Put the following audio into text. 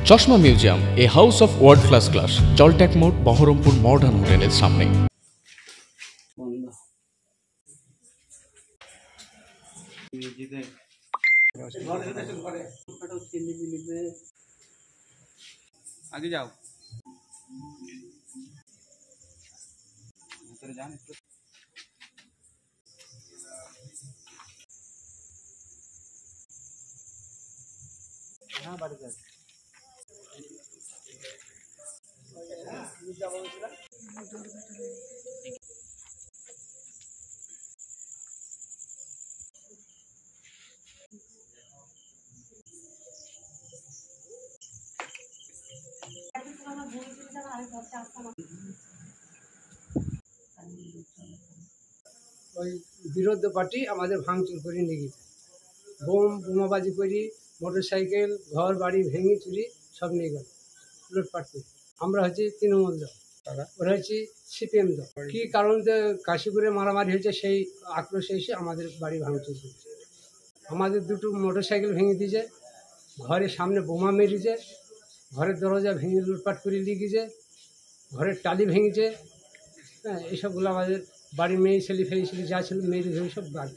চশমা museum, a house of world class, জলট্যাক মোড়, বহরমপুর মডার্ন হোটেলের সামনে। आगे जाओ जान हाँ बाड़ी जाए ওই বিরোধী পার্টি আমাদের ভাঙচুর করে নিয়ে গেছে, বোমাবাজি করি, মোটরসাইকেল, ঘর বাড়ি ভেঙে চুরি সব নিয়ে গেল, লুটপাট করি। আমরা হচ্ছে তৃণমূল দল, ওরা হচ্ছে সিপিএম দল। কী কারণে কাশীপুরে মারামারি হয়েছে সেই আক্রোশে এসে আমাদের বাড়ি ভাঙচুর করছে। আমাদের দুটো মোটরসাইকেল ভেঙে দিয়েছে, ঘরের সামনে বোমা মেরেছে, ঘরের দরজা ভেঙে লুটপাট করে নিয়ে গেছে, ঘরের টালি ভেঙেছে। হ্যাঁ, এইসবগুলো আমাদের বাড়ির মেয়ে ছেলে ফেলে যা ছিল মেয়ের ধরে সব বাদ।